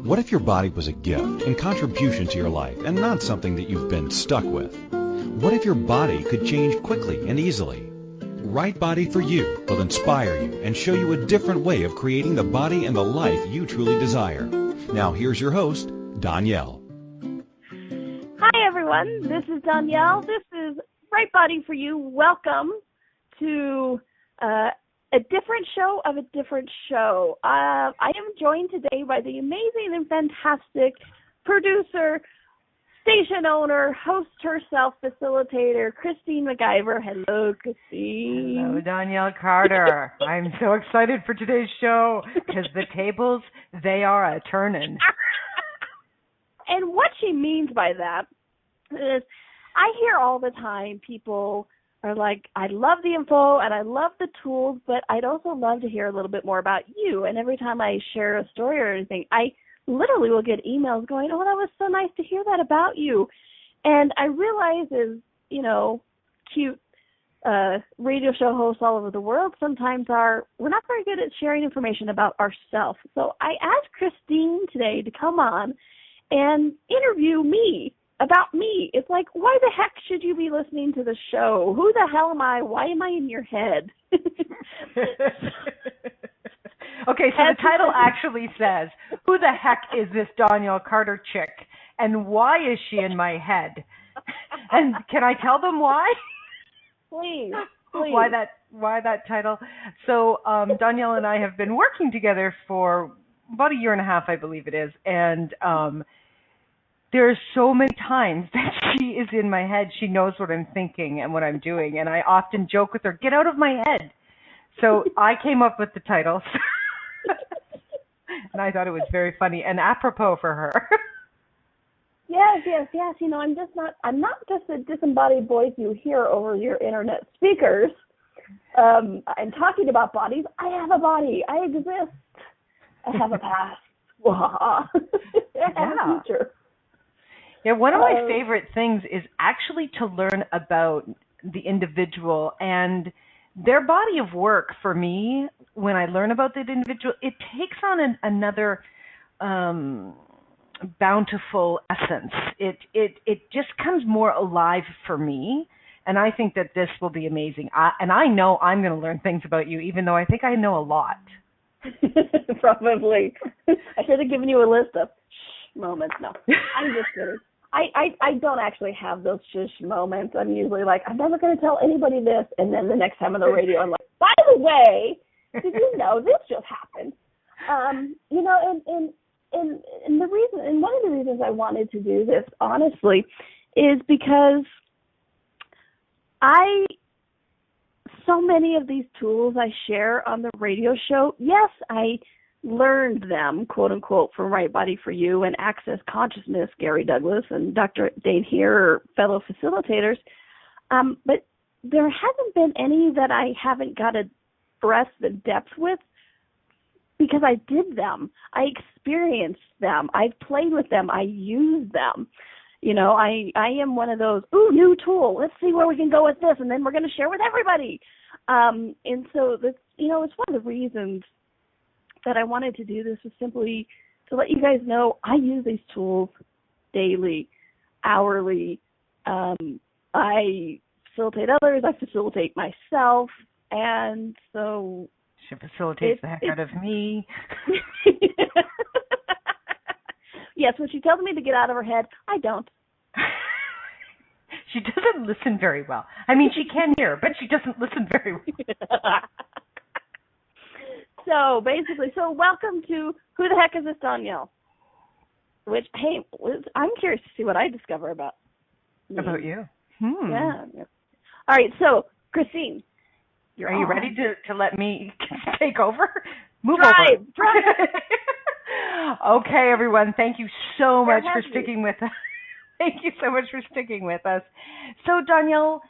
What if your body was a gift and contribution to your life and not something that you've been stuck with? What if your body could change quickly and easily? Right Body for You will inspire you and show you a different way of creating the body and the life you truly desire. Now here's your host, Donnielle. Hi everyone, this is Donnielle. This is Right Body for You. Welcome to a different show of a different show. I am joined today by the amazing and fantastic producer, station owner, host herself, facilitator, Christine McIver. Hello, Christine. Hello, Donnielle Carter. I'm so excited for today's show because the tables, they are a-turning. And what she means by that is I hear all the time people are like, I love the info and I love the tools, but I'd also love to hear a little bit more about you. And every time I share a story or anything, I literally will get emails going, oh, that was so nice to hear that about you. And I realize as, cute radio show hosts all over the world sometimes we're not very good at sharing information about ourselves. So I asked Christine today to come on and interview me about me. It's like, why the heck should you be listening to the show? Who the hell am I? Why am I in your head? Okay, so the title actually says, who the heck is this Donnielle Carter chick, and why is she in my head? And can I tell them why? Please. Why that title? So Donnielle and I have been working together for about a year and a half, I believe it is, and there are so many times that she is in my head. She knows what I'm thinking and what I'm doing, and I often joke with her, get out of my head. So I came up with the title, and I thought it was very funny and apropos for her. Yes. I'm not just a disembodied voice you hear over your internet speakers. I'm talking about bodies. I have a body. I exist. I have a past. I have a future. Yeah, one of my favorite things is actually to learn about the individual and their body of work. For me, when I learn about that individual, it takes on another bountiful essence. It just comes more alive for me, and I think that this will be amazing. I know I'm going to learn things about you, even though I think I know a lot. Probably. I should have given you a list of moments. No, I'm just kidding. I don't actually have those shush moments. I'm usually like, I'm never going to tell anybody this, and then the next time on the radio, I'm like, by the way, did you know this just happened? And the reason, and one of the reasons I wanted to do this, honestly, is because so many of these tools I share on the radio show, yes, I learned them, quote unquote, from Right Body for You and Access Consciousness, Gary Douglas and Dr. Dane here, fellow facilitators. But there hasn't been any that I haven't got to breadth the depth with because I did them. I experienced them. I played with them. I used them. I am one of those, new tool. Let's see where we can go with this, and then we're going to share with everybody. And so that's, it's one of the reasons that I wanted to do this was simply to let you guys know I use these tools daily, hourly. I facilitate others. I facilitate myself. And so she facilitates the heck out of me. Yes, when she tells me to get out of her head, I don't. She doesn't listen very well. I mean, she can hear, but she doesn't listen very well. So welcome to Who the Heck is this Donnielle? Which, hey, I'm curious to see what I discover about me. About you. Yeah. All right, so Christine, are you ready to let me take over? Drive. Okay, everyone. Thank you so much for sticking with us. Thank you so much for sticking with us. So, Donnielle,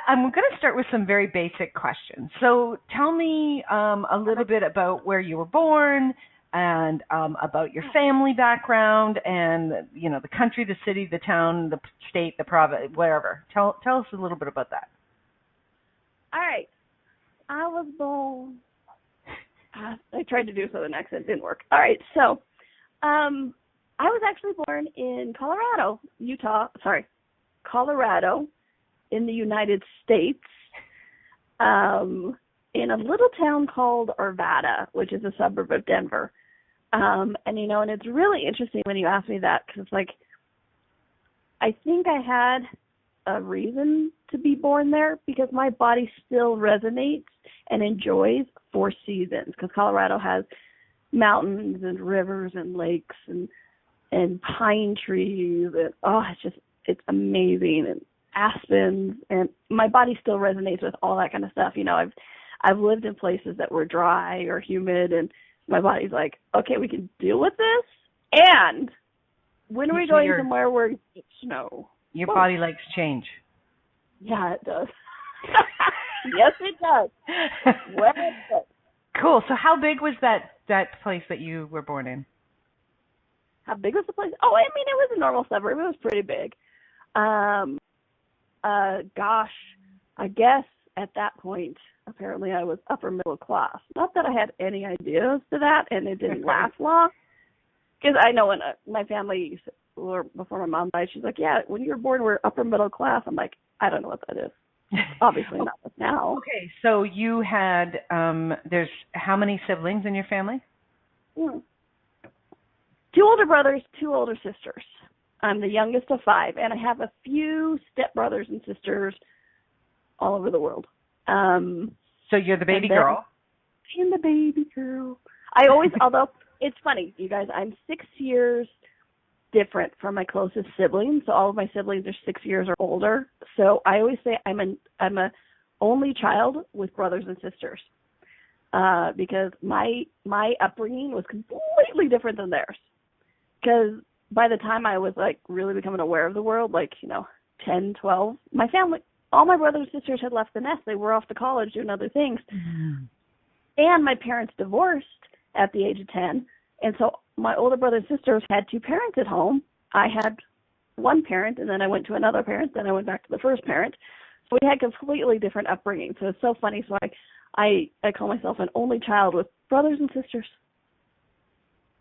I'm going to start with some very basic questions. So tell me a little bit about where you were born and about your family background and, the country, the city, the town, the state, the province, wherever. Tell us a little bit about that. All right. I was born. I tried to do a southern accent. Didn't work. All right. So I was actually born in Colorado in the United States, in a little town called Arvada, which is a suburb of Denver. And it's really interesting when you ask me that, because I think I had a reason to be born there, because my body still resonates and enjoys 4 seasons, because Colorado has mountains and rivers and lakes and pine trees, and it's amazing, and aspens, and my body still resonates with all that kind of stuff. I've lived in places that were dry or humid, and my body's like, okay, we can deal with this. And when are we going somewhere where it's snow? Your body likes change. Yeah, it does. Yes, it does. Well, it does. Cool. So how big was that place that you were born in? How big was the place? Oh, it was a normal suburb. It was pretty big. Gosh, I guess at that point, apparently I was upper middle class. Not that I had any ideas to that, and it didn't last long. Because I know when my family, or before my mom died, she's like, yeah, when you were born, we're upper middle class. I'm like, I don't know what that is. Obviously not now. Okay, so you had, there's how many siblings in your family? 2 older brothers, 2 older sisters. I'm the youngest of 5, and I have a few stepbrothers and sisters all over the world. So you're the baby girl? I'm the baby girl. Although it's funny, you guys, I'm 6 years different from my closest siblings. So all of my siblings are 6 years or older. So I always say I'm a only child with brothers and sisters, because my upbringing was completely different than theirs. Because by the time I was really becoming aware of the world, 10, 12, my family, all my brothers and sisters had left the nest. They were off to college doing other things. Mm-hmm. And my parents divorced at the age of 10. And so my older brothers and sisters had 2 parents at home. I had 1 parent, and then I went to another parent, then I went back to the first parent. So we had completely different upbringing. So it's so funny. So I call myself an only child with brothers and sisters.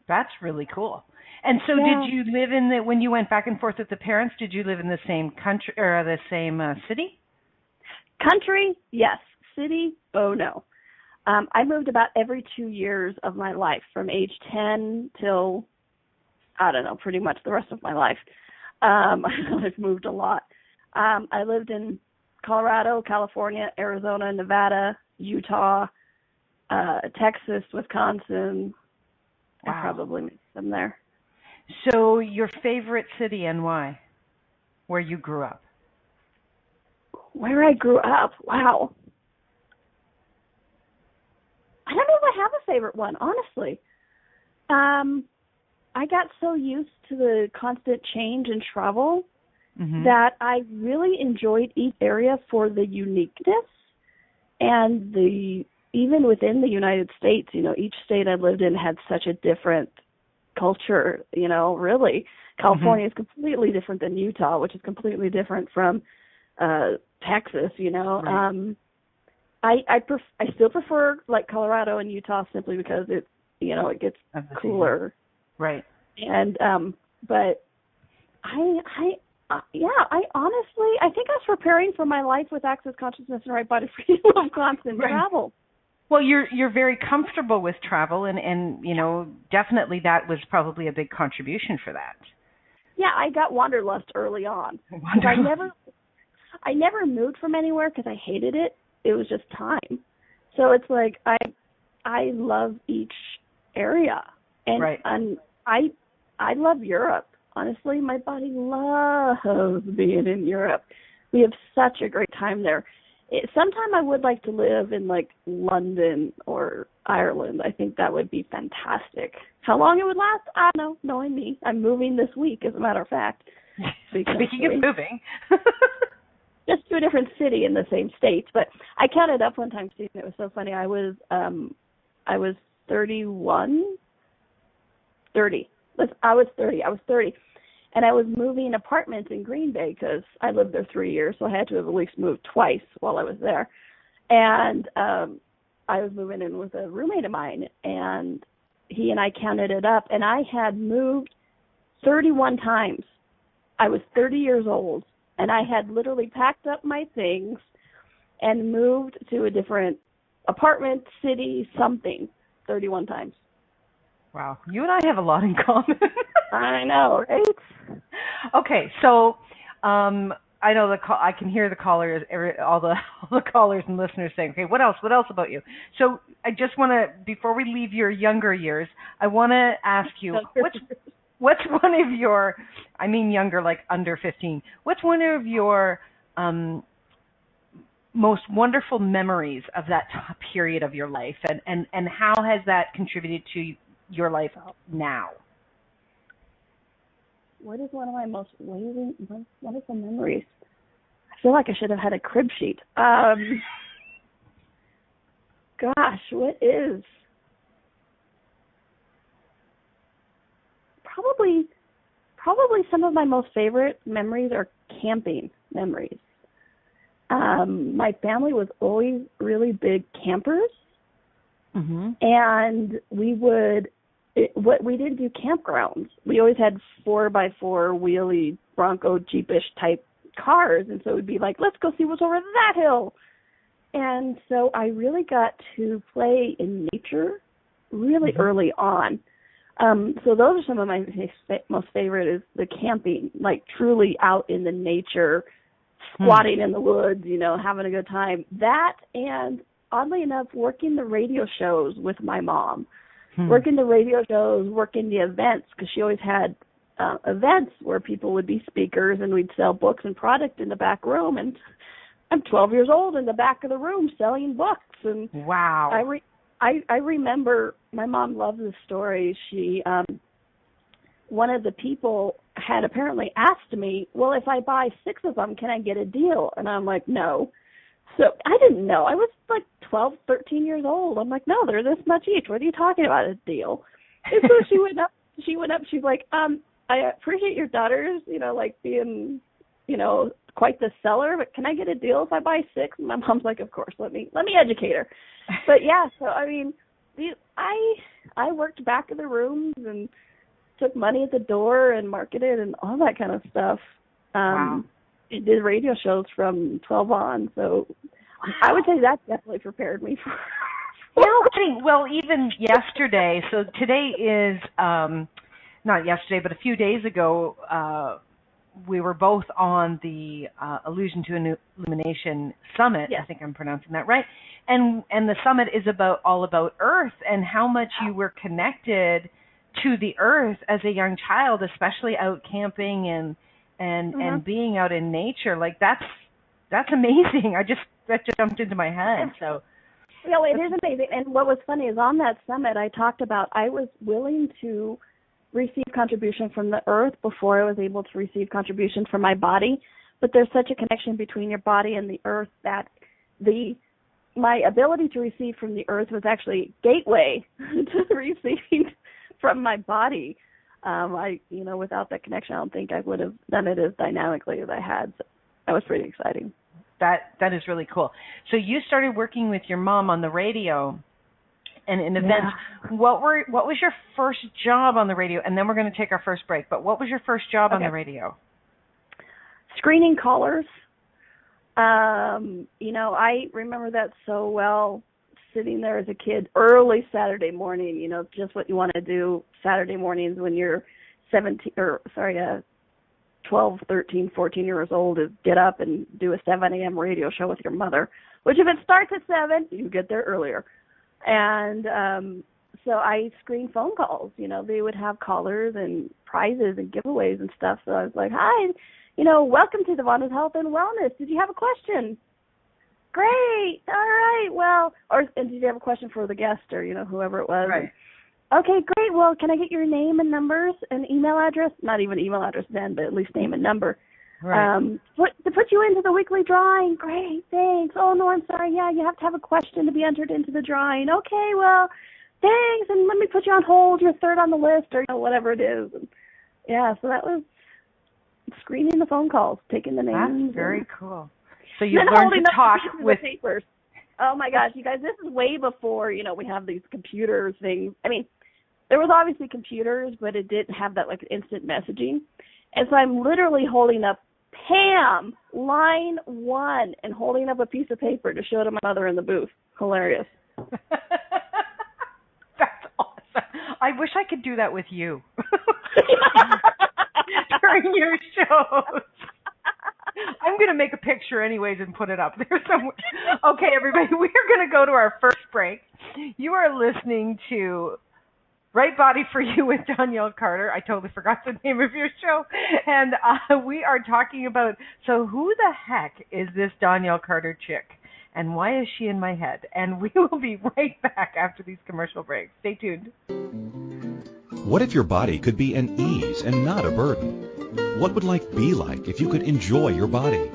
That's really cool. And so did you live when you went back and forth with the parents, did you live in the same country or the same city? Country, yes. City, oh no. I moved about every 2 years of my life, from age 10 till, I don't know, pretty much the rest of my life. I've moved a lot. I lived in Colorado, California, Arizona, Nevada, Utah, Texas, Wisconsin. Wow. I probably missed them there. So your favorite city and why? Where you grew up? Where I grew up? Wow. I don't know if I have a favorite one, honestly. I got so used to the constant change and travel that I really enjoyed each area for the uniqueness and even within the United States, each state I lived in had such a different culture, really. California is completely different than Utah, which is completely different from Texas, Right. I still prefer Colorado and Utah simply because it gets cooler. Right. And but I honestly think I was preparing for my life with Access Consciousness and Right Body for You of constant travel. Well, you're very comfortable with travel, and definitely that was probably a big contribution for that. Yeah, I got wanderlust early on. I never moved from anywhere because I hated it. It was just time. So it's I love each area, and right. I love Europe. Honestly, my body loves being in Europe. We have such a great time there. Sometime I would like to live in London or Ireland. I think that would be fantastic. How long it would last, I don't know, knowing me. I'm moving this week, as a matter of fact. Speaking of moving. Just to a different city in the same state. But I counted up one time, Steve, and it was so funny. I was 31. 30. I was 30. And I was moving apartments in Green Bay because I lived there 3 years, so I had to have at least moved twice while I was there. And I was moving in with a roommate of mine, and he and I counted it up, and I had moved 31 times. I was 30 years old, and I had literally packed up my things and moved to a different apartment, city, something, 31 times. Wow. You and I have a lot in common. I know, right? Okay, so I know I can hear the callers, all the callers and listeners saying, "Okay, what else? What else about you?" So I just want to, before we leave your younger years, I want to ask you, what's one of your, I mean younger, like under 15. What's one of your most wonderful memories of that period of your life, and how has that contributed to your life now? What is one of my most wonderful memories? I feel like I should have had a crib sheet. Gosh, what is? Probably some of my most favorite memories are camping memories. My family was always really big campers, and we didn't do campgrounds. We always had 4x4 wheelie Bronco Jeepish type cars, and so it would be like, let's go see what's over that hill. And so I really got to play in nature really early on. So those are some of my most favorite, is the camping, like truly out in the nature, squatting in the woods, having a good time. That, and oddly enough, working the radio shows with my mom. Working the radio shows, working the events, because she always had events where people would be speakers and we'd sell books and product in the back room. And I'm 12 years old in the back of the room selling books. And wow. I remember, my mom loves this story. She, one of the people had apparently asked me, well, if I buy 6 of them, can I get a deal? And I'm like, no. So I didn't know. I was like 12, 13 years old. I'm like, no, they're this much each. What are you talking about, a deal? And so she went up, she's like, I appreciate your daughters, like being, quite the seller, but can I get a deal if I buy 6? And my mom's like, of course, let me educate her. But yeah, so I mean, I worked back in the rooms and took money at the door and marketed and all that kind of stuff. Wow. It did radio shows from 12 on, so I would say that definitely prepared me for. No kidding. Well, even yesterday. So today is not yesterday, but a few days ago, we were both on the Illusion to Illumination Summit. Yes. I think I'm pronouncing that right. And the summit is all about Earth and how much you were connected to the Earth as a young child, especially out camping and being out in nature. Like that's amazing. That jumped into my head. So it is amazing. And what was funny is on that summit I talked about I was willing to receive contribution from the Earth before I was able to receive contribution from my body. But there's such a connection between your body and the Earth that my ability to receive from the Earth was actually a gateway to receiving from my body. Without that connection, I don't think I would have done it as dynamically as I had. So that was pretty exciting. That is really cool. So you started working with your mom on the radio and in events. What was your first job on the radio? And then we're going to take our first break. But what was your first job on the radio? Screening callers. I remember that so well, sitting there as a kid, early Saturday morning, just what you want to do Saturday mornings when you're 12, 13, 14 years old, is get up and do a 7 a.m. radio show with your mother, which if it starts at 7, you get there earlier. And so I screened phone calls. They would have callers and prizes and giveaways and stuff. So I was like, hi, welcome to Devonta's Health and Wellness. Did you have a question? Great. All right. Well, and did you have a question for the guest or, whoever it was? Right. Okay, great. Well, can I get your name and numbers and email address? Not even email address then, but at least name and number. Right. To put you into the weekly drawing. Great, thanks. Oh, no, I'm sorry. Yeah, you have to have a question to be entered into the drawing. Okay, well, thanks. And let me put you on hold. You're third on the list or whatever it is. And, yeah, so that was screening the phone calls, taking the names. That's very cool. So you learned to talk with papers. Oh, my gosh, you guys, this is way before, we have these computer things. I mean, there was obviously computers, but it didn't have that like instant messaging. And so I'm literally holding up Pam, line 1, and holding up a piece of paper to show to my mother in the booth. Hilarious. That's awesome. I wish I could do that with you during your shows. I'm going to make a picture anyways and put it up there somewhere. Okay, everybody, we're going to go to our first break. You are listening to Right Body for You with Donnielle Carter. I totally forgot the name of your show. And we are talking about, so who the heck is this Donnielle Carter chick? And why is she in my head? And we will be right back after these commercial breaks. Stay tuned. What if your body could be an ease and not a burden? What would life be like if you could enjoy your body?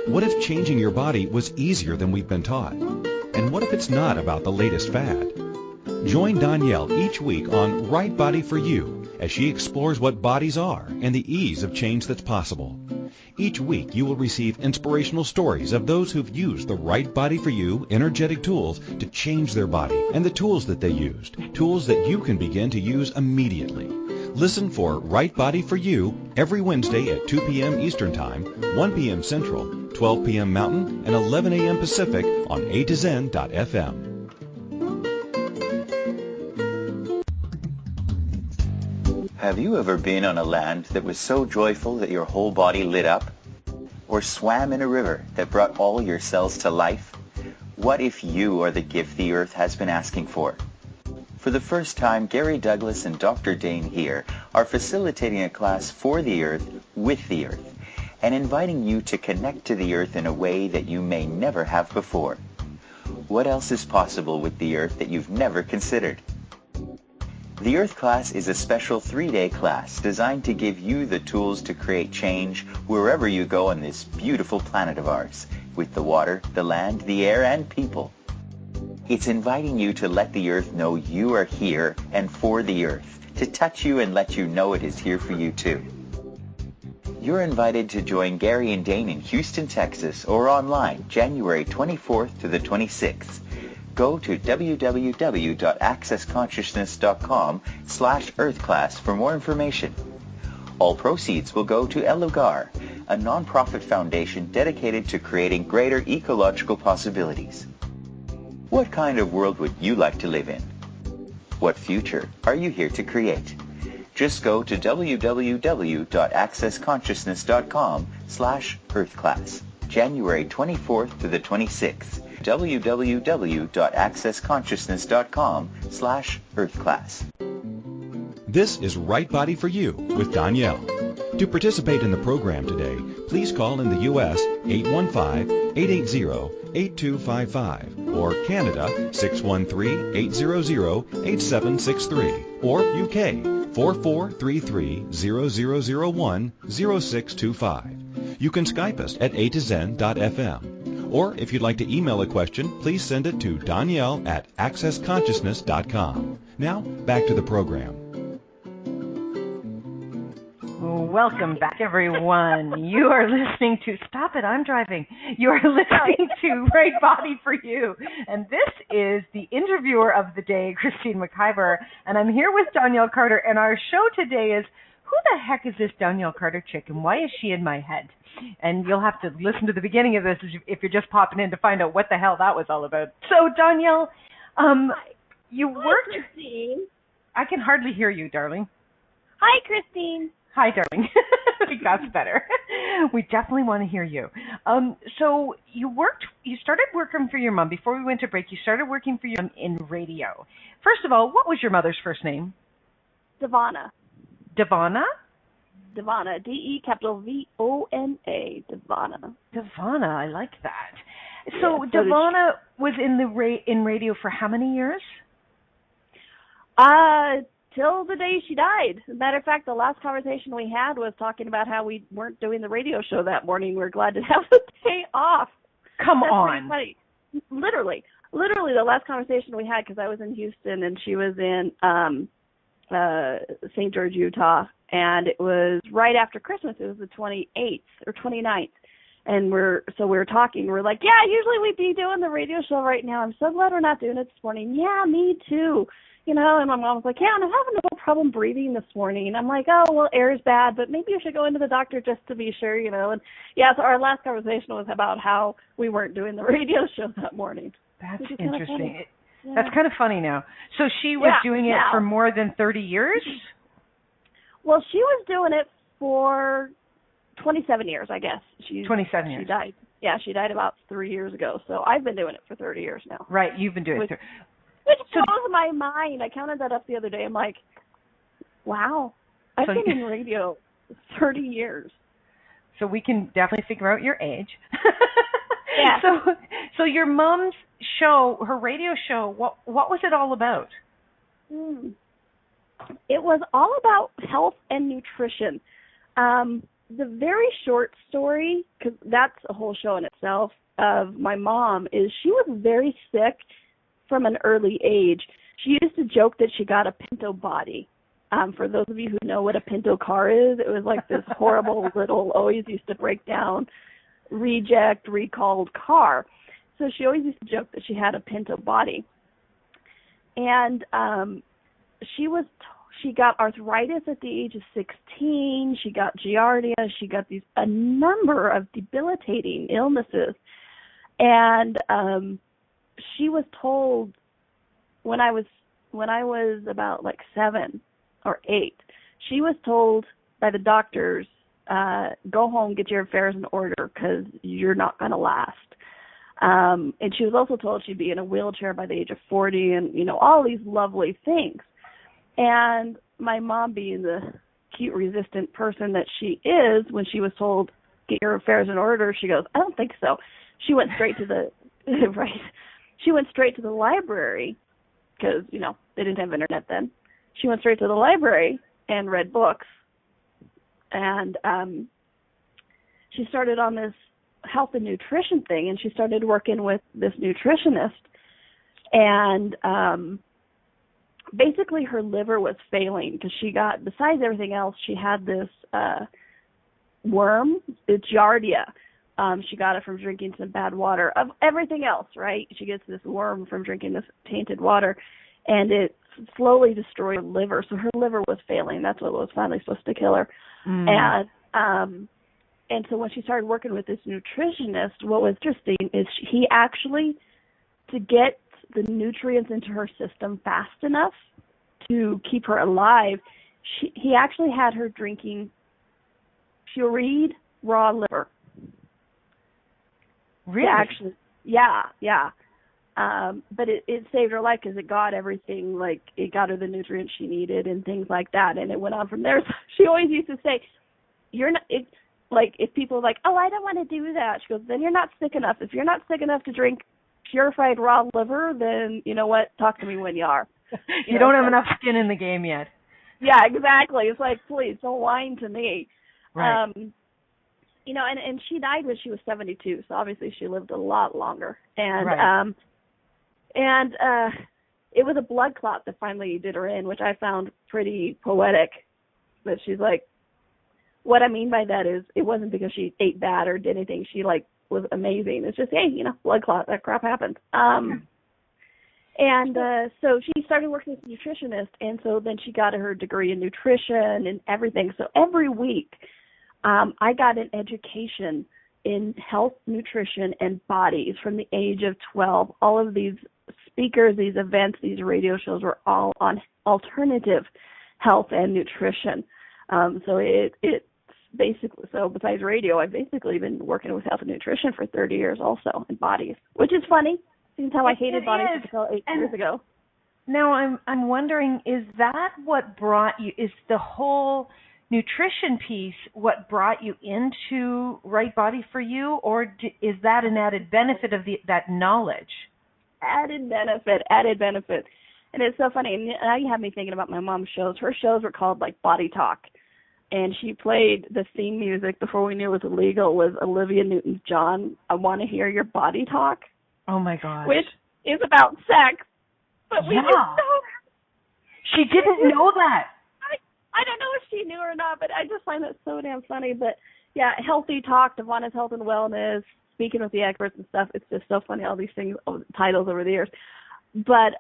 What if changing your body was easier than we've been taught? And what if it's not about the latest fad? Join Donnielle each week on Right Body for You as she explores what bodies are and the ease of change that's possible. Each week you will receive inspirational stories of those who've used the Right Body for You energetic tools to change their body and the tools that they used, tools that you can begin to use immediately. Listen for Right Body for You every Wednesday at 2 p.m. Eastern Time, 1 p.m. Central, 12 p.m. Mountain, and 11 a.m. Pacific on A2Zen.fm. Have you ever been on a land that was so joyful that your whole body lit up? Or swam in a river that brought all your cells to life? What if you are the gift the earth has been asking for? For the first time, Gary Douglas and Dr. Dane here are facilitating a class for the earth, with the earth, and inviting you to connect to the earth in a way that you may never have before. What else is possible with the earth that you've never considered? The Earth class is a special 3-day class designed to give you the tools to create change wherever you go on this beautiful planet of ours, with the water, the land, the air, and people. It's inviting you to let the earth know you are here and for the earth, to touch you and let you know it is here for you too. You're invited to join Gary and Dane in Houston, Texas, or online January 24th to the 26th. Go to www.accessconsciousness.com/earthclass for more information. All proceeds will go to El Lugar, a non-profit foundation dedicated to creating greater ecological possibilities. What kind of world would you like to live in? What future are you here to create? Just go to www.accessconsciousness.com/earthclass, January 24th to the 26th. www.accessconsciousness.com/earthclass. This is Right Body for You with Donnielle. To participate in the program today, please call in the U.S. 815-880-8255 or Canada 613-800-8763 or UK 4433-0001-0625. You can Skype us at A2Zen.fm. Or if you'd like to email a question, please send it to Donnielle at accessconsciousness.com. Now, back to the program. Welcome back, everyone. You are listening to, stop it, I'm driving. You are listening to Right Body for You. And this is the interviewer of the day, Christine McIver. And I'm here with Donnielle Carter. And our show today is, who the heck is this Donnielle Carter chick and why is she in my head? And you'll have to listen to the beginning of this if you're just popping in to find out what the hell that was all about. So, Donnielle, you worked... Hi, Christine. I can hardly hear you, darling. Hi, Christine. Hi, darling. I think that's better. We definitely want to hear you. So you started working for your mom. Before we went to break, you started working for your mom in radio. First of all, what was your mother's first name? Devonna. Devonna? Devonna, DEVONA, Devonna. Devonna, I like that. So yeah, Devonna was in radio for how many years? Till the day she died. As a matter of fact, the last conversation we had was talking about how we weren't doing the radio show that morning. We were glad to have the day off. Come on. Funny. Literally, the last conversation we had, because I was in Houston and she was in St. George, Utah, and it was right after Christmas. It was the 28th or 29th. And we were talking. We're like, yeah, usually we'd be doing the radio show right now. I'm so glad we're not doing it this morning. Yeah, me too. And my mom was like, yeah, I'm having a little problem breathing this morning. And I'm like, oh, well, air is bad, but maybe you should go into the doctor just to be sure, And yeah, so our last conversation was about how we weren't doing the radio show that morning. That's interesting. That's kind of funny now. So she was doing it for more than 30 years? Well, she was doing it for 27 years, I guess. 27 years. She died. Yeah, she died about 3 years ago. So I've been doing it for 30 years now. Right, you've been doing it. Which blows my mind. I counted that up the other day. I'm like, wow, I've been in radio 30 years. So we can definitely figure out your age. Yeah. So your mom's show, her radio show, what was it all about? It was all about health and nutrition. The very short story, because that's a whole show in itself, of my mom is she was very sick from an early age. She used to joke that she got a pinto body. For those of you who know what a pinto car is, it was like this horrible little, always used to break down, recalled car. So she always used to joke that she had a pinto body. And she got arthritis at the age of 16. She got giardia. She got a number of debilitating illnesses. And she was told when I was about like 7 or 8, she was told by the doctors, go home, get your affairs in order because you're not going to last. And she was also told she'd be in a wheelchair by the age of 40 and, all these lovely things. And my mom, being the cute, resistant person that she is, when she was told, get your affairs in order, she goes, I don't think so. She went straight to the, right. She went straight to the library because, they didn't have internet then. She went straight to the library and read books. And she started on this health and nutrition thing, and she started working with this nutritionist. And basically her liver was failing because she got, besides everything else, she had this worm, it's giardia. She got it from drinking some bad water. Of everything else, right? She gets this worm from drinking this tainted water, and it slowly destroyed her liver. So her liver was failing. That's what was finally supposed to kill her. And so when she started working with this nutritionist, what was interesting is he actually, to get the nutrients into her system fast enough to keep her alive, he actually had her drinking pureed raw liver. Really? Actually, yeah. But it saved her life because it got everything, like it got her the nutrients she needed and things like that. And it went on from there. So she always used to say, if people are like, oh, I don't want to do that, she goes, then you're not sick enough. If you're not sick enough to drink purified raw liver, then you know what? Talk to me when you are. You don't have enough skin in the game yet. Yeah, exactly. It's like, please, don't whine to me. Right. And she died when she was 72, so obviously she lived a lot longer. And right. It was a blood clot that finally did her in, which I found pretty poetic. But she's like, what I mean by that is it wasn't because she ate bad or did anything. She was amazing. It's just, hey, blood clot, that crap happens. So she started working as a nutritionist, and so then she got her degree in nutrition and everything. So every week I got an education in health, nutrition, and bodies from the age of 12. All of these speakers, these events, these radio shows were all on alternative health and nutrition. So it's basically, so besides radio, I've basically been working with health and nutrition for 30 years also, in bodies, which is funny. Seems how I hated bodies until 8 years ago. Now I'm wondering, is that what brought you, is the whole nutrition piece what brought you into Right Body for You, or is that an added benefit of that knowledge? Added benefit. And it's so funny. And now you have me thinking about my mom's shows. Her shows were called Body Talk. And she played the theme music before we knew it was illegal was Olivia Newton's John, I Want to Hear Your Body Talk. Oh, my gosh. Which is about sex. But we didn't know that. She didn't know that. I don't know if she knew or not, but I just find that so damn funny. But Yeah, Healthy Talk, Devana's Health and Wellness, Speaking with the Experts and stuff. It's just so funny, all these things, titles over the years. But,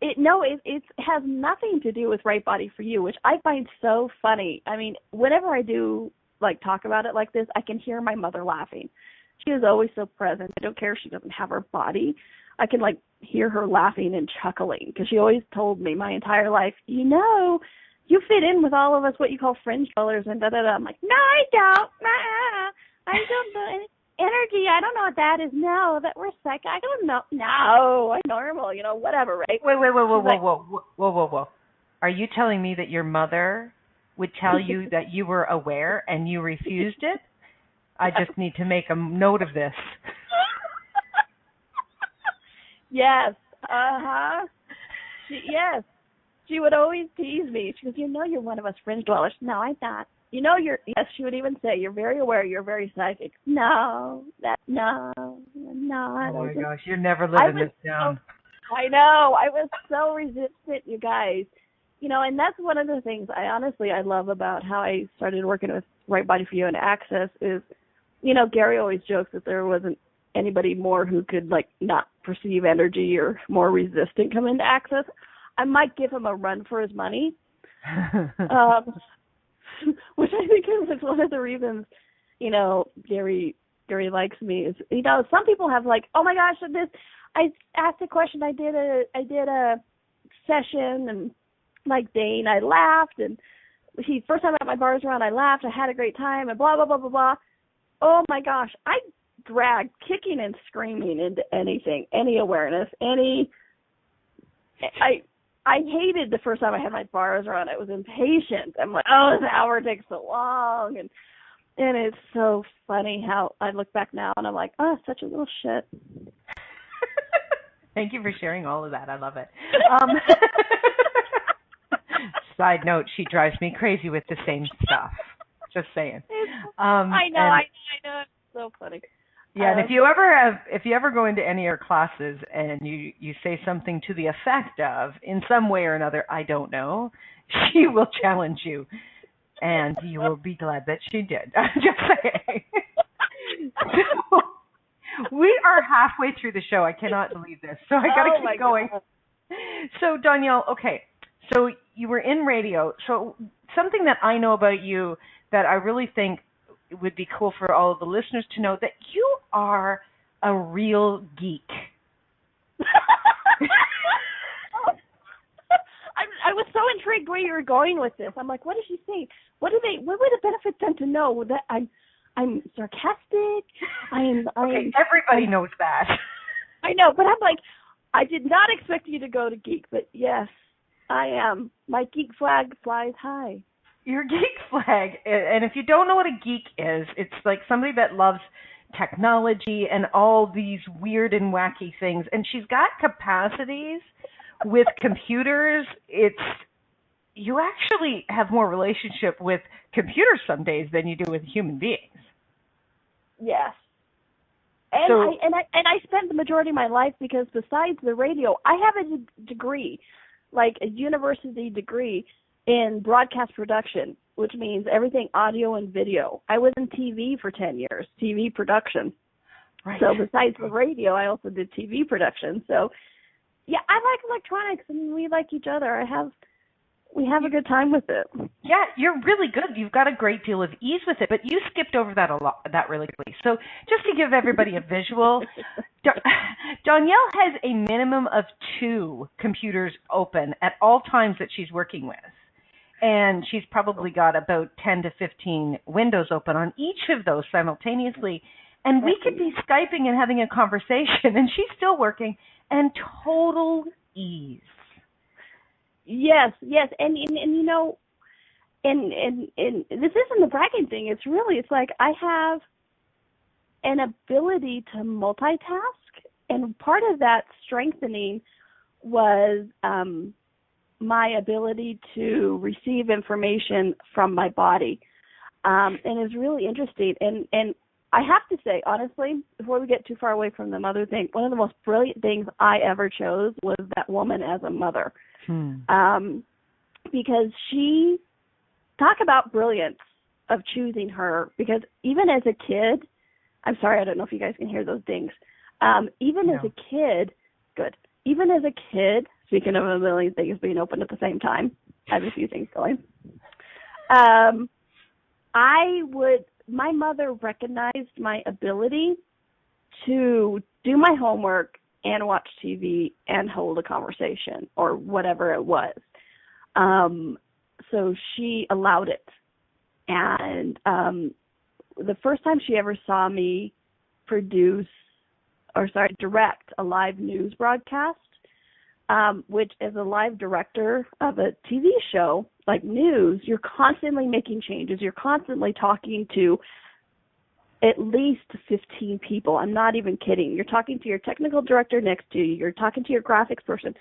it has nothing to do with Right Body for You, which I find so funny. I mean, whenever I do, like, talk about it like this, I can hear my mother laughing. She is always so present. I don't care if she doesn't have her body. I can, like, hear her laughing and chuckling because she always told me my entire life, you fit in with all of us, what you call fringe dwellers, and da-da-da. I'm like, no, I don't. I don't know any energy. I don't know what that is. No, that we're psychic. I don't know. No, I'm normal, whatever, right? Whoa. Are you telling me that your mother would tell you that you were aware and you refused it? I just need to make a note of this. Yes. Uh-huh. Yes. She would always tease me. She goes, you're one of us fringe dwellers. No, I'm not. Yes, she would even say, you're very aware, you're very psychic. No, I'm not. Oh my gosh, you're never living this down. I know. I was so resistant, you guys. And that's one of the things I love about how I started working with Right Body for You and Access is, Gary always jokes that there wasn't anybody more who could, like, not perceive energy or more resistant come into Access. I might give him a run for his money, which I think is one of the reasons, Gary likes me is, some people have like, oh my gosh, I asked a question, I did a session and like Dane, I laughed and first time I had my bars around, I laughed, I had a great time and blah, blah, blah, blah, blah. Oh my gosh, I dragged kicking and screaming into anything, any awareness, I hated the first time I had my bars around. I was impatient. I'm like, this hour takes so long. And it's so funny how I look back now and I'm like, such a little shit. Thank you for sharing all of that. I love it. Side note, she drives me crazy with the same stuff. Just saying. I know. It's so funny. Yeah, and if you ever go into any of her classes and you say something to the effect of, in some way or another, I don't know, she will challenge you, and you will be glad that she did. I'm just saying. So, we are halfway through the show. I cannot believe this, so I got to keep going. God. So, Donnielle, okay, so you were in radio. So something that I know about you that I really think it would be cool for all of the listeners to know that you are a real geek. I was so intrigued where you were going with this. I'm like, what is she saying? What would it benefit them to know that I'm sarcastic? Okay, everybody knows that. I know, but I'm like, I did not expect you to go to geek, but yes, I am. My geek flag flies high. Your geek flag, and if you don't know what a geek is, it's like somebody that loves technology and all these weird and wacky things. And she's got capacities with computers. You actually have more relationship with computers some days than you do with human beings. Yes. And I spent the majority of my life, because besides the radio, I have a degree, like a university degree in broadcast production, which means everything audio and video. I was in TV for 10 years, TV production. Right. So besides the radio, I also did TV production. So, yeah, I like electronics, and we like each other. We have a good time with it. Yeah, you're really good. You've got a great deal of ease with it, but you skipped over that really quickly. So just to give everybody a visual, Donnielle has a minimum of 2 computers open at all times that she's working with. And she's probably got about 10 to 15 windows open on each of those simultaneously. And we could be Skyping and having a conversation, and she's still working, and total ease. Yes, and you know, and this isn't a bragging thing. It's like I have an ability to multitask, and part of that strengthening was my ability to receive information from my body, and it's really interesting. And I have to say, honestly, before we get too far away from the mother thing, one of the most brilliant things I ever chose was that woman as a mother, because she talk about brilliance of choosing her, because even as a kid, I'm sorry, I don't know if you guys can hear those dings. Even as a kid, speaking of a million things being open at the same time, I have a few things going. My mother recognized my ability to do my homework and watch TV and hold a conversation or whatever it was. So she allowed it. And the first time she ever saw me direct a live news broadcast, which as a live director of a TV show like news, you're constantly making changes. You're constantly talking to at least 15 people. I'm not even kidding. You're talking to your technical director next to you. You're talking to your graphics person.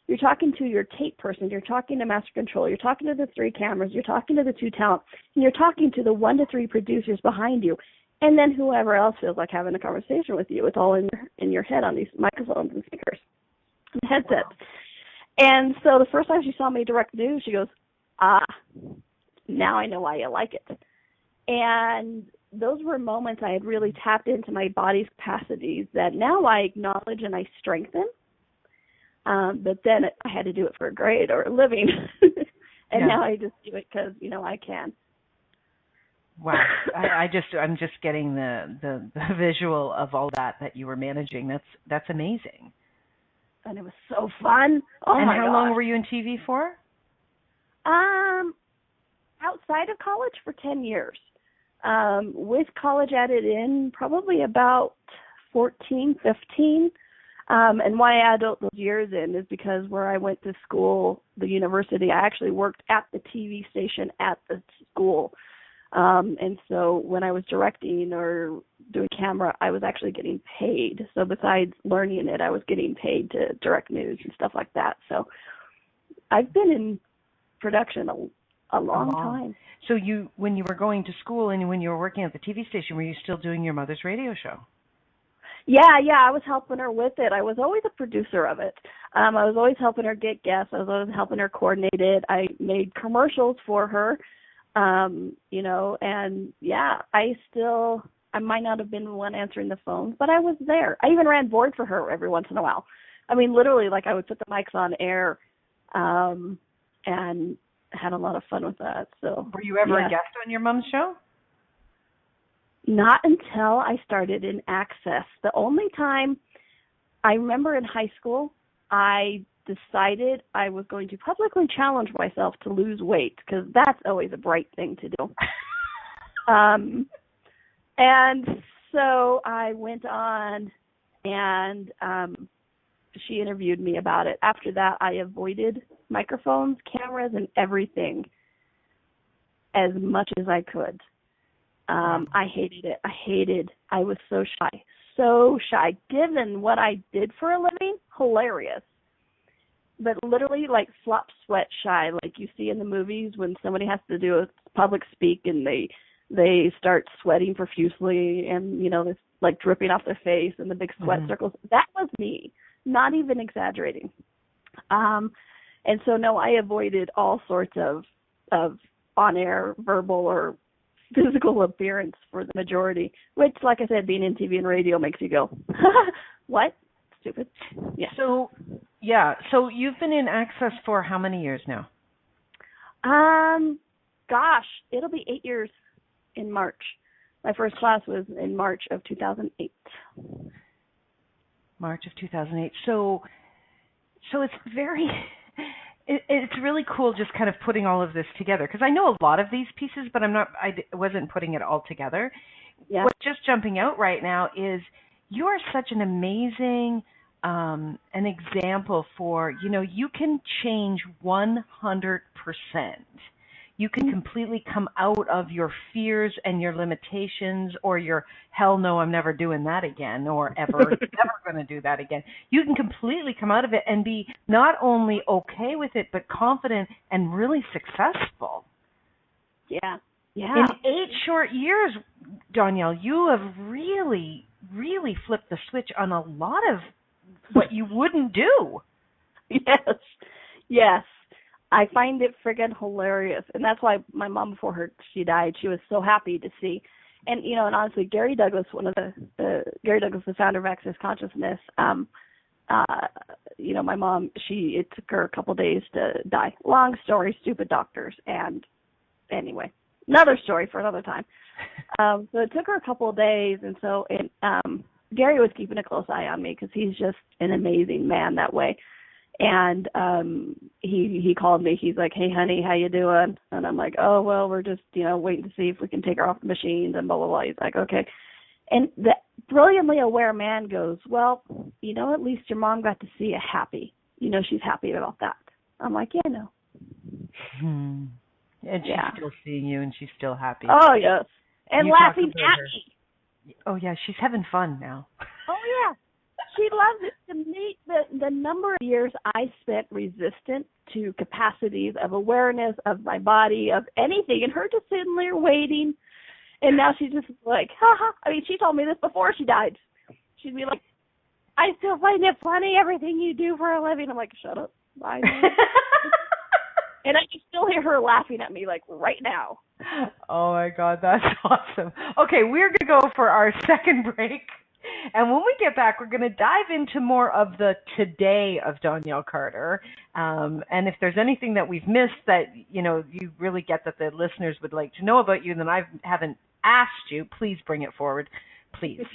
You're talking to your tape person. You're talking to master control. You're talking to the 3 cameras. You're talking to the 2 talent. And you're talking to the 1 to 3 producers behind you. And then whoever else feels like having a conversation with you. It's all in your head on these microphones and speakers and headsets. And so the first time she saw me direct news, she goes, now I know why you like it. And those were moments I had really tapped into my body's capacities that now I acknowledge and I strengthen. But then I had to do it for a grade or a living. And now I just do it because, I can. Wow. I'm just getting the visual of all that you were managing. That's amazing. And it was so fun. And how long were you in TV for? Outside of college for 10 years. With college added in, probably about 14, 15. And why I add those years in is because where I went to school, the university, I actually worked at the TV station at the school. And so when I was directing or doing camera, I was actually getting paid. So besides learning it, I was getting paid to direct news and stuff like that. So I've been in production a long time. So when you were going to school and when you were working at the TV station, were you still doing your mother's radio show? Yeah, I was helping her with it. I was always a producer of it. I was always helping her get guests. I was always helping her coordinate it. I made commercials for her, and I might not have been the one answering the phones, but I was there. I even ran board for her every once in a while. I mean, literally, I would put the mics on air, and had a lot of fun with that. So, were you ever a guest on your mom's show? Not until I started in Access. The only time I remember in high school, I decided I was going to publicly challenge myself to lose weight, because that's always a bright thing to do. And so I went on, and she interviewed me about it. After that, I avoided microphones, cameras, and everything as much as I could. I hated it. I was so shy. Given what I did for a living, hilarious. But literally flop sweat shy, like you see in the movies when somebody has to do a public speak and they start sweating profusely and, it's dripping off their face and the big sweat circles. That was me, not even exaggerating. And so, no, I avoided all sorts of on-air, verbal, or physical appearance for the majority, which, like I said, being in TV and radio makes you go, what? Stupid. Yeah. So you've been in Access for how many years now? Gosh, it'll be 8 years in March. My first class was in March of 2008. March of 2008. So it's very... It's really cool just kind of putting all of this together, because I know a lot of these pieces, but I wasn't putting it all together. Yeah. What's just jumping out right now is you are such an amazing an example for, you can change 100%. You can completely come out of your fears and your limitations or your hell no, I'm never doing that again or ever going to do that again. You can completely come out of it and be not only okay with it, but confident and really successful. Yeah. In 8 short years, Donnielle, you have really, really flipped the switch on a lot of what you wouldn't do. Yes. I find it friggin' hilarious. And that's why my mom, before she died, she was so happy to see. And, you know, and honestly, Gary Douglas, Gary Douglas, the founder of Access Consciousness, you know, my mom, it took her a couple days to die. Long story, stupid doctors. And anyway, another story for another time. So it took her a couple of days. And so Gary was keeping a close eye on me because he's just an amazing man that way. And he called me. He's like, "Hey, honey, how you doing?" And I'm like, "Oh, well, we're just, you know, waiting to see if we can take her off the machines and blah, blah, blah." He's like, "Okay." And the brilliantly aware man goes, "Well, you know, at least your mom got to see you happy. You know, she's happy about that." I'm like, "Yeah, no." And she's still seeing you, and she's still happy. Oh, yes. And laughing at me. Oh, yeah, she's having fun now. Oh, yeah. She loves it. To me, the number of years I spent resistant to capacities of awareness of my body, of anything, and her just sitting there waiting. And now she's just like, ha ha. I mean, she told me this before she died. She'd be like, "I still find it funny, everything you do for a living." I'm like, "Shut up. Bye." And I can still hear her laughing at me, like, right now. Oh, my God, that's awesome. Okay, we're going to go for our second break. And when we get back, we're going to dive into more of the today of Donnielle Carter. And if there's anything that we've missed that, you know, you really get that the listeners would like to know about you, then I haven't asked you, please bring it forward. Please.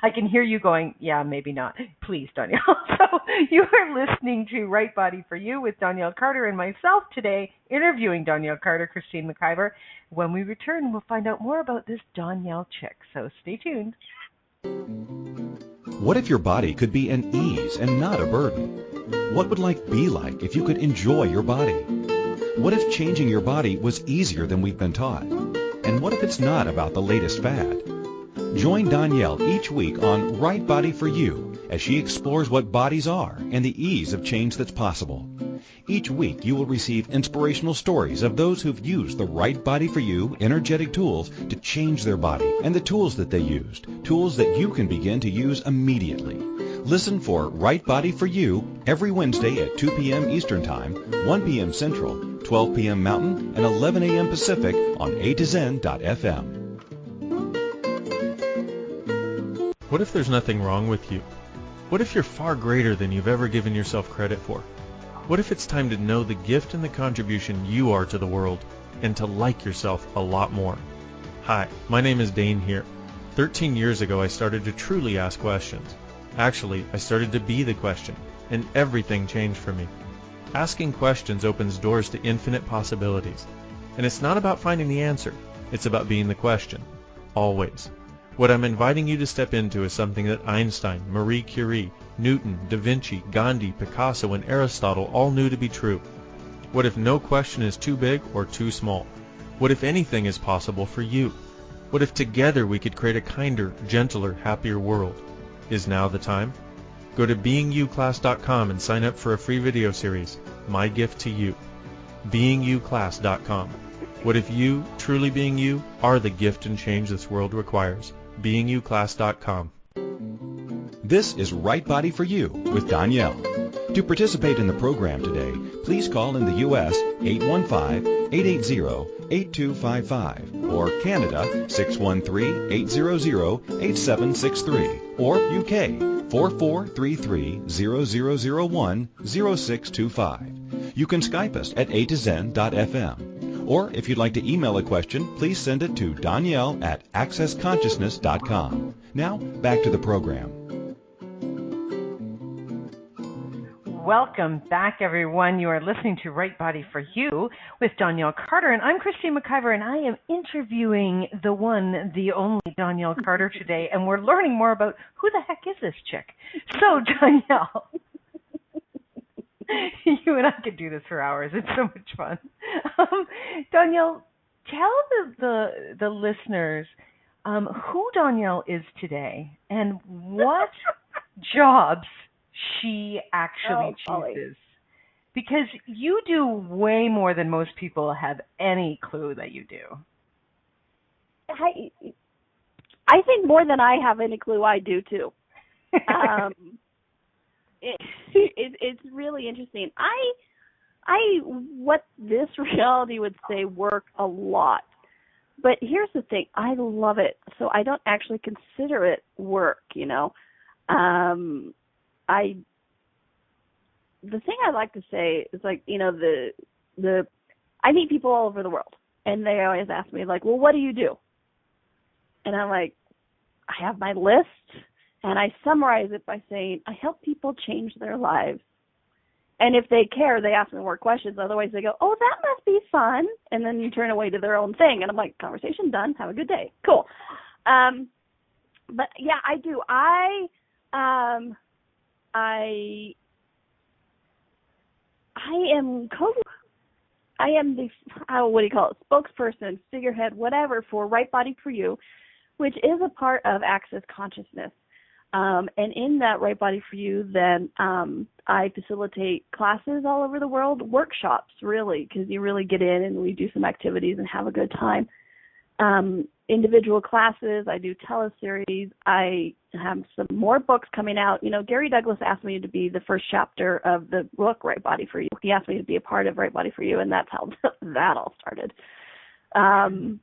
I can hear you going, "Yeah, maybe not." Please, Donnielle. So you are listening to Right Body for You with Donnielle Carter and myself today, interviewing Donnielle Carter, Christine McIver. When we return, we'll find out more about this Donnielle chick. So stay tuned. What if your body could be an ease and not a burden? What would life be like if you could enjoy your body? What if changing your body was easier than we've been taught? And what if it's not about the latest fad? Join Donnielle each week on Right Body for You as she explores what bodies are and the ease of change that's possible. Each week you will receive inspirational stories of those who've used the Right Body for You energetic tools to change their body and the tools that they used, tools that you can begin to use immediately. Listen for Right Body for You every Wednesday at 2 p.m. Eastern Time, 1 p.m. Central, 12 p.m. Mountain, and 11 a.m. Pacific on A2Zen.fm. What if there's nothing wrong with you? What if you're far greater than you've ever given yourself credit for? What if it's time to know the gift and the contribution you are to the world and to like yourself a lot more? Hi, my name is Dane here. 13 years ago, I started to truly ask questions. Actually, I started to be the question, and everything changed for me. Asking questions opens doors to infinite possibilities. And it's not about finding the answer. It's about being the question. Always. What I'm inviting you to step into is something that Einstein, Marie Curie, Newton, Da Vinci, Gandhi, Picasso, and Aristotle all knew to be true. What if no question is too big or too small? What if anything is possible for you? What if together we could create a kinder, gentler, happier world? Is now the time? Go to beingyouclass.com and sign up for a free video series, My Gift to You. beingyouclass.com. What if you, truly being you, are the gift and change this world requires? beingyouclass.com. This is Right Body for You with Donnielle. To participate in the program today, please call in the U.S. 815-880-8255 or Canada 613-800-8763 or UK 4433-0001-0625. You can Skype us at A2Zen.fm. Or if you'd like to email a question, please send it to Donnielle at accessconsciousness.com. Now, back to the program. Welcome back, everyone. You are listening to Right Body for You with Donnielle Carter, and I'm Christine McIver, and I am interviewing the one, the only Donnielle Carter today, and we're learning more about who the heck is this chick. So, Donnielle, you and I could do this for hours. It's so much fun. Donnielle, tell the listeners who Donnielle is today and what jobs she actually chooses. Because you do way more than most people have any clue that you do. I think more than I have any clue I do too. It's really interesting. what this reality would say work a lot. But here's the thing, I love it, so I don't actually consider it work, you know. The thing I like to say is, like, you know, I meet people all over the world, and they always ask me, like, well, what do you do? And I'm like, I have my list, and I summarize it by saying, I help people change their lives. And if they care, they ask me more questions. Otherwise, they go, oh, that must be fun. And then you turn away to their own thing. And I'm like, conversation done. Have a good day. Cool. But, yeah, I do. I am the, what do you call it, spokesperson, figurehead, whatever, for Right Body for You, which is a part of Access Consciousness. And in that Right Body for You, then I facilitate classes all over the world, workshops, really, because you really get in and we do some activities and have a good time. Individual classes, I do teleseries. I have some more books coming out. You know, Gary Douglas asked me to be the first chapter of the book Right Body for You. He asked me to be a part of Right Body for You, and that's how that all started. And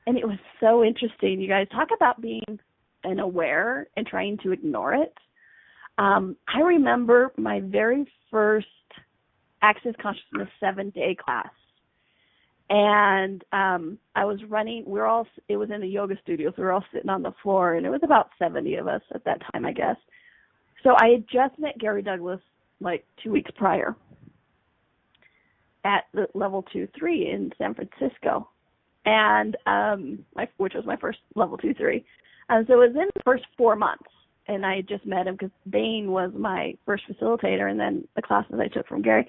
it was so interesting. You guys talk about being and aware and trying to ignore it. I remember my very first Access Consciousness 7-day class. And I was running, it was in a yoga studio, so we were all sitting on the floor, and it was about 70 of us at that time, I guess. So I had just met Gary Douglas like 2 weeks prior at the level 2-3 in San Francisco, and which was my first level 2-3. And so it was in the first 4 months, and I had just met him because Bain was my first facilitator, and then the classes I took from Gary.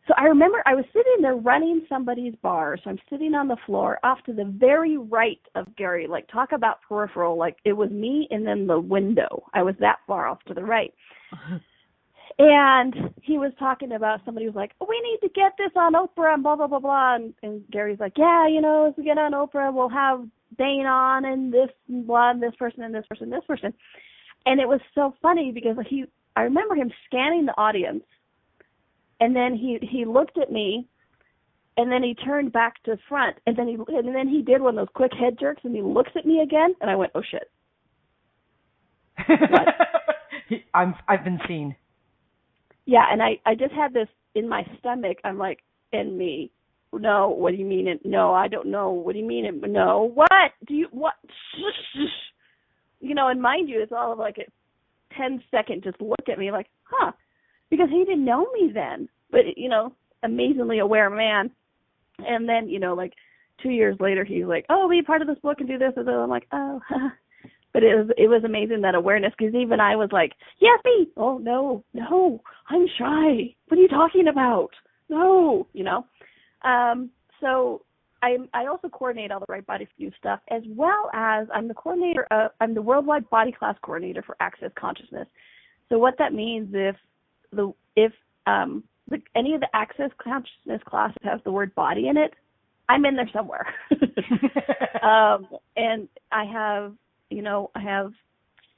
So I remember I was sitting there running somebody's bar, so I'm sitting on the floor off to the very right of Gary, like talk about peripheral, like it was me and then the window. I was that far off to the right. And he was talking about, somebody was like, oh, we need to get this on Oprah and blah, blah, blah, blah. And Gary's like, yeah, you know, if we get on Oprah, we'll have Bain on and this and blah, and this person and this person and this person. And it was so funny because I remember him scanning the audience, and then he looked at me, and then he turned back to front, and then he did one of those quick head jerks, and he looks at me again, and I went, oh shit. I've been seen. Yeah, and I just had this in my stomach. I'm like, and me. No, what do you mean? No, I don't know. What do you mean? No, what? What? You know, and mind you, it's all of like a 10-second just look at me like, huh. Because he didn't know me then, but, you know, amazingly aware man. And then, you know, like 2 years later, he's like, oh, be part of this book and do this. And I'm like, oh, but it was amazing, that awareness, because even I was like, yes, me. Oh, no, I'm shy. What are you talking about? No, you know. So I also coordinate all the Right Body for You stuff, as well as I'm the worldwide body class coordinator for Access Consciousness. So what that means, if any of the Access Consciousness classes have the word body in it, I'm in there somewhere. And I have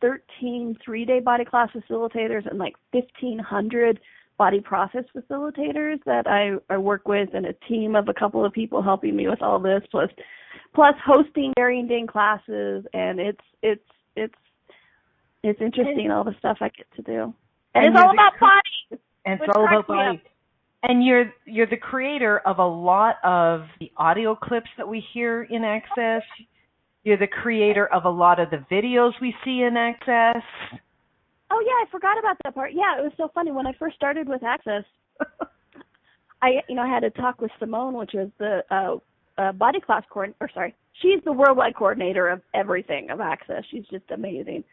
13 3-day body class facilitators and like 1,500 body process facilitators that I work with, and a team of a couple of people helping me with all this, plus hosting varying day classes, and it's interesting, all the stuff I get to do. And it's all about body. And it's all about body. And you're the creator of a lot of the audio clips that we hear in Access. You're the creator of a lot of the videos we see in Access. Oh, yeah, I forgot about that part. Yeah, it was so funny. When I first started with Access, I had a talk with Simone, which was the body class coordinator. She's the worldwide coordinator of everything of Access. She's just amazing.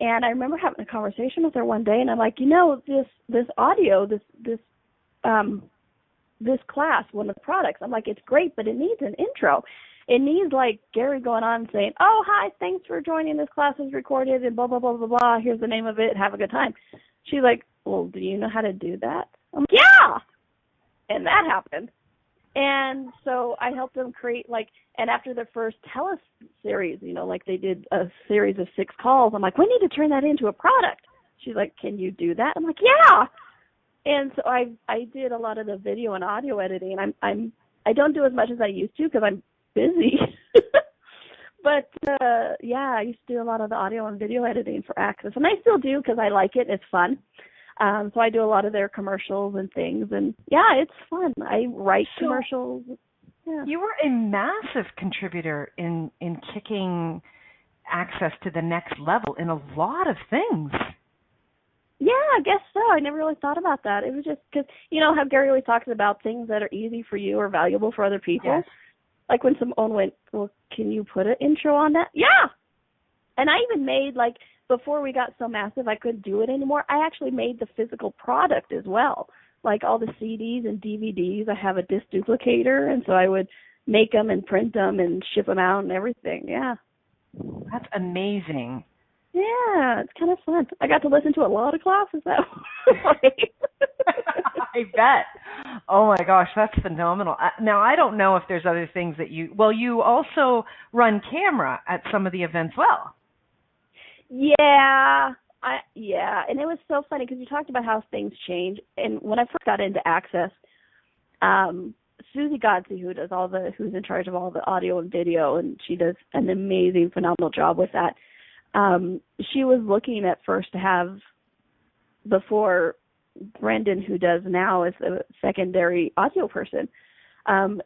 And I remember having a conversation with her one day, and I'm like, this audio, this class, one of the products, I'm like, it's great, but it needs an intro. It needs like Gary going on and saying, oh, hi, thanks for joining, this class is recorded and blah, blah, blah, blah, blah. Here's the name of it. Have a good time. She's like, well, do you know how to do that? I'm like, yeah. And that happened. And so I helped them create and after the first series, they did a series of 6 calls. I'm like, we need to turn that into a product. She's like, can you do that? I'm like, yeah. And so I did a lot of the video and audio editing. I don't do as much as I used to because I'm busy. But yeah, I used to do a lot of the audio and video editing for Access, and I still do because I like it. It's fun. So I do a lot of their commercials and things, and yeah, it's fun. I write commercials. Yeah. You were a massive contributor in kicking Access to the next level in a lot of things. Yeah, I guess so. I never really thought about that. It was just because, you know, how Gary always talks about things that are easy for you or valuable for other people. Yes. Like when someone went, well, can you put an intro on that? Yeah. And I even made, like, before we got so massive I couldn't do it anymore, I actually made the physical product as well. Like all the CDs and DVDs, I have a disc duplicator, and so I would make them and print them and ship them out and everything. Yeah. That's amazing. Yeah, it's kind of fun. I got to listen to a lot of classes that way. I bet. Oh my gosh, that's phenomenal. Now, I don't know if there's other things that you also run camera at some of the events well. Yeah, and it was so funny because you talked about how things change. And when I first got into Access, Susie Godsey, who's in charge of all the audio and video, and she does an amazing, phenomenal job with that. She was looking at first to have, before Brendan, who does now as a secondary audio person,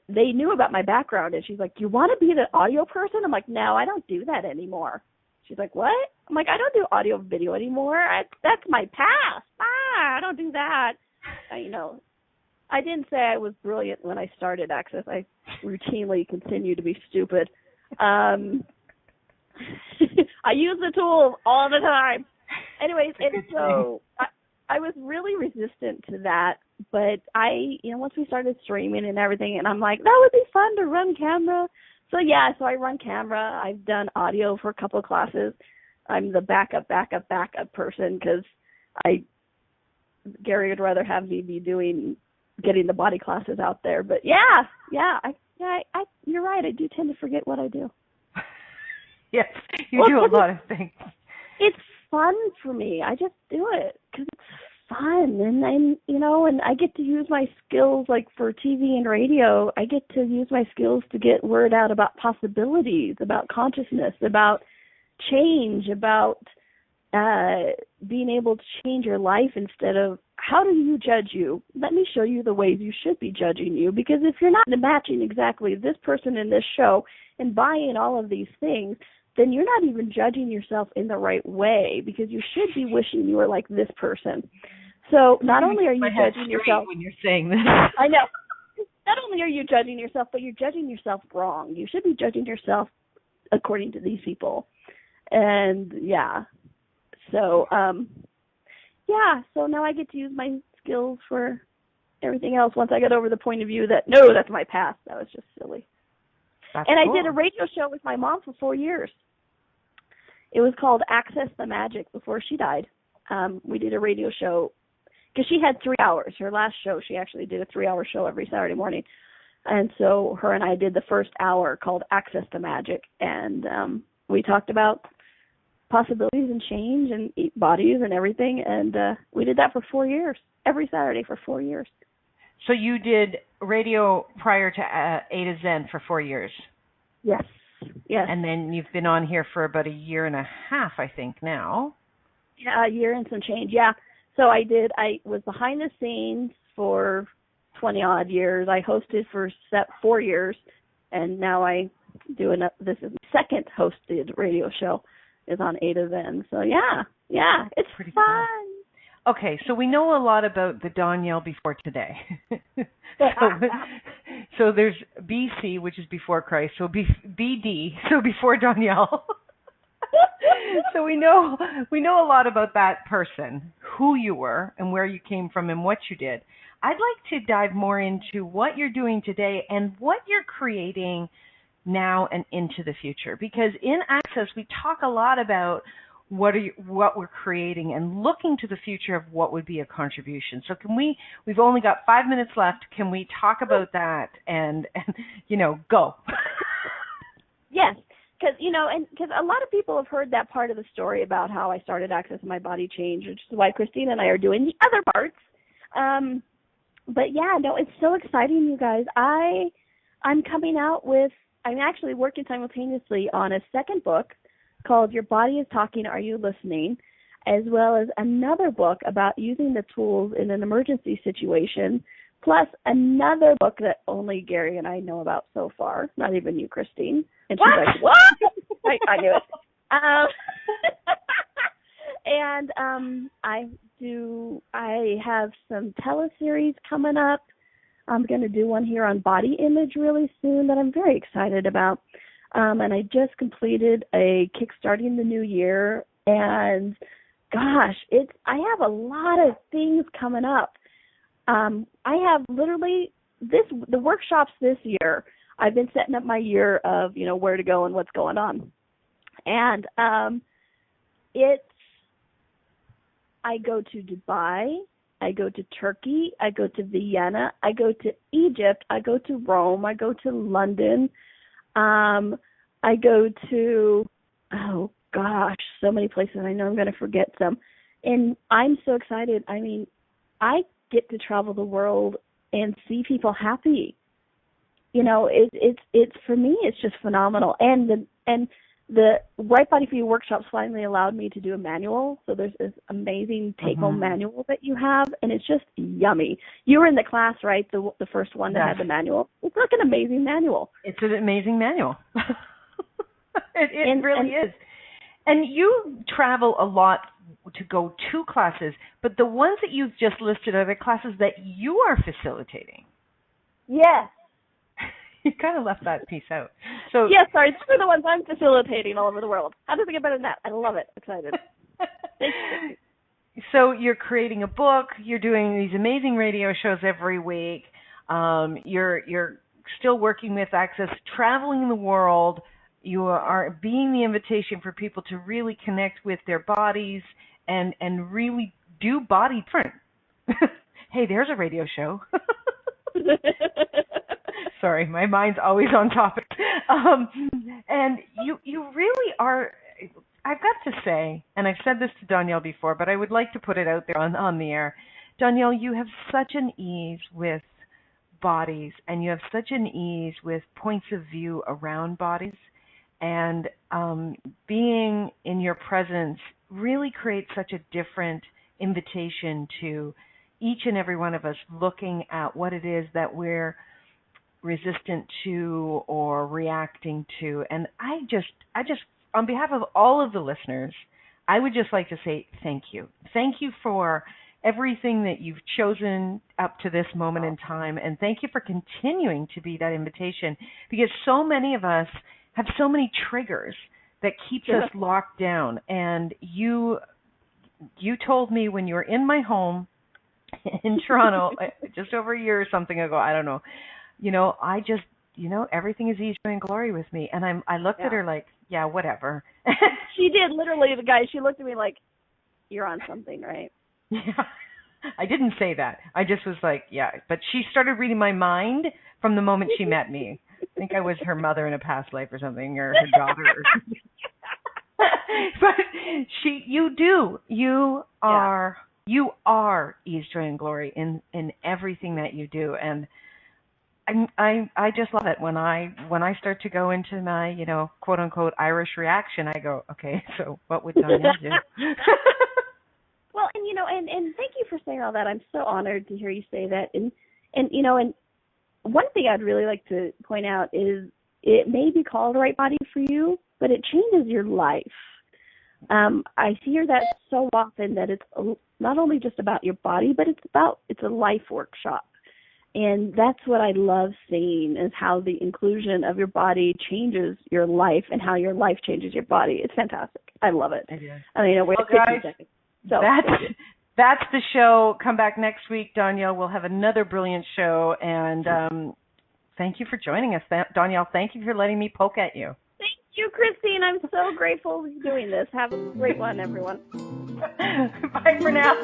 they knew about my background, and she's like, you want to be the audio person? I'm like, no, I don't do that anymore. She's like, what? I'm like, I don't do audio and video anymore. That's my past. I don't do that. I didn't say I was brilliant when I started Access. I routinely continue to be stupid. I use the tools all the time. Anyways, and so I was really resistant to that. But once we started streaming and everything, and I'm like, that would be fun to run camera. So I run camera. I've done audio for a couple of classes. I'm the backup person because Gary would rather have me be getting the body classes out there. But you're right. I do tend to forget what I do. Yes, you do a lot of things. It's fun for me. I just do it because it's fun, and I get to use my skills, like for TV and radio. I get to use my skills to get word out about possibilities, about consciousness, about change, about being able to change your life instead of how do you judge you? Let me show you the ways you should be judging you, because if you're not matching exactly this person in this show and buying all of these things, then you're not even judging yourself in the right way, because you should be wishing you were like this person. So not only are you judging yourself when you're saying this. I know. Not only are you judging yourself, but you're judging yourself wrong. You should be judging yourself according to these people. And so now I get to use my skills for everything else once I got over the point of view that, no, that's my past. That was just silly. That's and cool. I did a radio show with my mom for 4 years. It was called Access the Magic before she died. We did a radio show because she had 3 hours. Her last show, she actually did a 3-hour show every Saturday morning. And so her and I did the first hour called Access the Magic. And we talked about possibilities and change and bodies and everything. And we did that for 4 years, every Saturday for 4 years. So you did radio prior to A to Zen for 4 years? Yes. And then you've been on here for about 1.5 years, I think, now. Yeah, a year and some change, yeah. So I was behind the scenes for 20-odd years. I hosted for 4 years, and now I do this is my second hosted radio show is on A to Zen. So, yeah, it's pretty fun. Cool. Okay, so we know a lot about the Donnielle before today. So there's BC, which is before Christ, so BD, so before Donnielle. So we know a lot about that person, who you were and where you came from and what you did. I'd like to dive more into what you're doing today and what you're creating now and into the future. Because in Access, we talk a lot about what we're creating and looking to the future of what would be a contribution. So we've only got 5 minutes left. Can we talk about that and go? Yes, because a lot of people have heard that part of the story about how I started Access and my body changed, which is why Christine and I are doing the other parts. But yeah, no, it's so exciting, you guys. I'm coming out with, I'm actually working simultaneously on a second book called Your Body is Talking, Are You Listening? As well as another book about using the tools in an emergency situation, plus another book that only Gary and I know about so far, not even you, Christine. And she's like, what? I knew it. And I have some teleseries coming up. I'm going to do one here on body image really soon that I'm very excited about. And I just completed a Kickstarting the New Year, and gosh, I have a lot of things coming up. I have literally the workshops this year. I've been setting up my year of, where to go and what's going on. And I go to Dubai, I go to Turkey, I go to Vienna, I go to Egypt, I go to Rome, I go to London, I go to, oh gosh, so many places. I know I'm going to forget some. And I'm so excited. I mean, I get to travel the world and see people happy. It's for me, it's just phenomenal. And the Right Body for You workshops finally allowed me to do a manual. So there's this amazing take-home manual that you have, and it's just yummy. You were in the class, right? The first one that had the manual. It's like an amazing manual. It's an amazing manual. It really is. And you travel a lot to go to classes, but the ones that you've just listed are the classes that you are facilitating. Yes. You kind of left that piece out. So yes, sorry, these are the ones I'm facilitating all over the world. How does it get better than that? I love it. Excited. So you're creating a book. You're doing these amazing radio shows every week. You're still working with Access, traveling the world. You are being the invitation for people to really connect with their bodies and really do body print. Hey, there's a radio show. Sorry, my mind's always on topic. And you really are, I've got to say, and I've said this to Donnielle before, but I would like to put it out there on the air. Donnielle, you have such an ease with bodies, and you have such an ease with points of view around bodies. And being in your presence really creates such a different invitation to each and every one of us looking at what it is that we're resistant to or reacting to. And I just, on behalf of all of the listeners, I would just like to say thank you. Thank you for everything that you've chosen up to this moment in time. And thank you for continuing to be that invitation, because so many of us have so many triggers that keeps us locked down. And you told me when you were in my home in Toronto just over a year or something ago, I don't know, I just, everything is easy and glory with me. And I looked at her like, yeah, whatever. She did, literally, the guy, she looked at me like, you're on something, right? Yeah. I didn't say that. I just was like, yeah. But she started reading my mind from the moment she met me. I think I was her mother in a past life or something, or her daughter or something. But you are ease, joy, and glory in everything that you do. And I just love it when I start to go into my, quote unquote Irish reaction. I go, okay, so what would Donnielle do? Well, and thank you for saying all that. I'm so honored to hear you say that. And one thing I'd really like to point out is it may be called Right Body for You, but it changes your life. I hear that so often, that it's not only just about your body, but it's a life workshop. And that's what I love seeing, is how the inclusion of your body changes your life and how your life changes your body. It's fantastic. I love it. Wait 15 seconds. So, that's the show. Come back next week, Donnielle. We'll have another brilliant show. And thank you for joining us, Donnielle. Thank you for letting me poke at you. Thank you, Christine. I'm so grateful for doing this. Have a great one, everyone. Bye for now.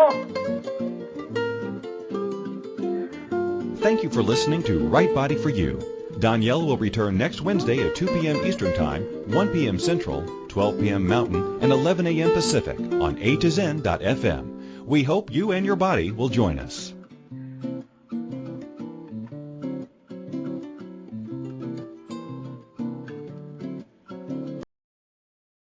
Thank you for listening to Right Body for You. Donnielle will return next Wednesday at 2 p.m. Eastern Time, 1 p.m. Central, 12 p.m. Mountain, and 11 a.m. Pacific on A to Zen.fm. We hope you and your body will join us.